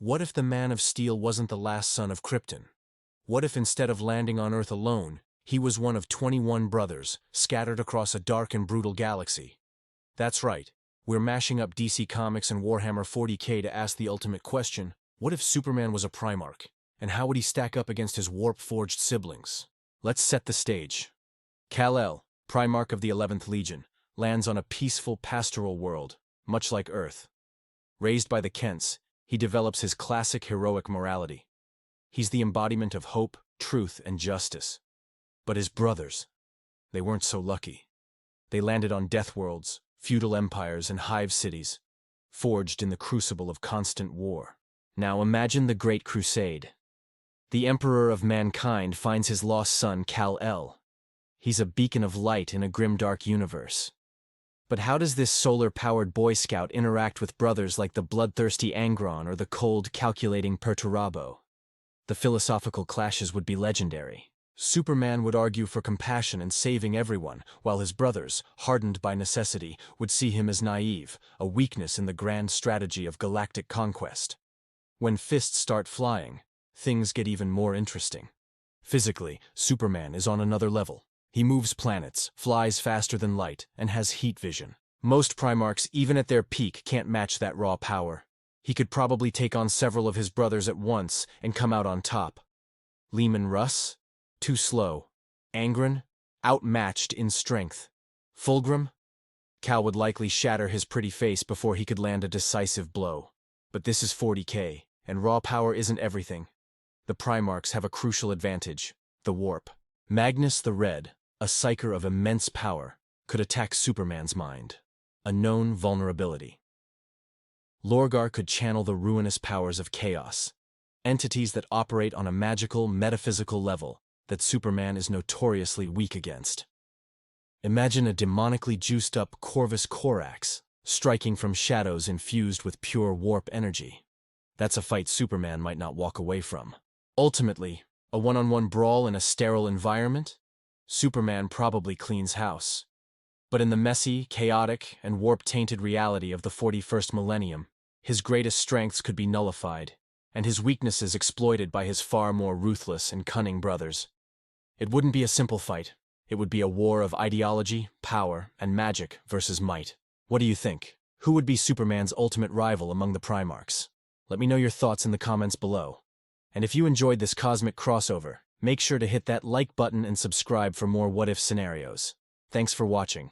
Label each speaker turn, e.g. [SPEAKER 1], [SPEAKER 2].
[SPEAKER 1] What if the Man of Steel wasn't the last son of Krypton? What if instead of landing on Earth alone, he was one of 21 brothers, scattered across a dark and brutal galaxy? That's right, we're mashing up DC Comics and Warhammer 40K to ask the ultimate question: what if Superman was a Primarch? And how would he stack up against his warp-forged siblings? Let's set the stage. Kal-El, Primarch of the 11th Legion, lands on a peaceful pastoral world, much like Earth. Raised by the Kents, he develops his classic heroic morality. He's the embodiment of hope, truth, and justice. But his brothers, they weren't so lucky. They landed on death worlds, feudal empires, and hive cities, forged in the crucible of constant war. Now imagine the Great Crusade. The Emperor of Mankind finds his lost son, Kal-El. He's a beacon of light in a grimdark universe. But how does this solar-powered Boy Scout interact with brothers like the bloodthirsty Angron or the cold, calculating Perturabo? The philosophical clashes would be legendary. Superman would argue for compassion and saving everyone, while his brothers, hardened by necessity, would see him as naive, a weakness in the grand strategy of galactic conquest. When fists start flying, things get even more interesting. Physically, Superman is on another level. He moves planets, flies faster than light, and has heat vision. Most Primarchs, even at their peak, can't match that raw power. He could probably take on several of his brothers at once and come out on top. Leman Russ? Too slow. Angron? Outmatched in strength. Fulgrim? Kal would likely shatter his pretty face before he could land a decisive blow. But this is 40K, and raw power isn't everything. The Primarchs have a crucial advantage: the warp. Magnus the Red, a psyker of immense power, could attack Superman's mind. A known vulnerability. Lorgar could channel the ruinous powers of chaos, entities that operate on a magical, metaphysical level that Superman is notoriously weak against. Imagine a demonically juiced-up Corvus Corax, striking from shadows infused with pure warp energy. That's a fight Superman might not walk away from. Ultimately, a one-on-one brawl in a sterile environment? Superman probably cleans house. But in the messy, chaotic, and warp-tainted reality of the 41st millennium, his greatest strengths could be nullified, and his weaknesses exploited by his far more ruthless and cunning brothers. It wouldn't be a simple fight. It would be a war of ideology, power, and magic versus might. What do you think? Who would be Superman's ultimate rival among the Primarchs? Let me know your thoughts in the comments below. And if you enjoyed this cosmic crossover, make sure to hit that like button and subscribe for more what-if scenarios. Thanks for watching.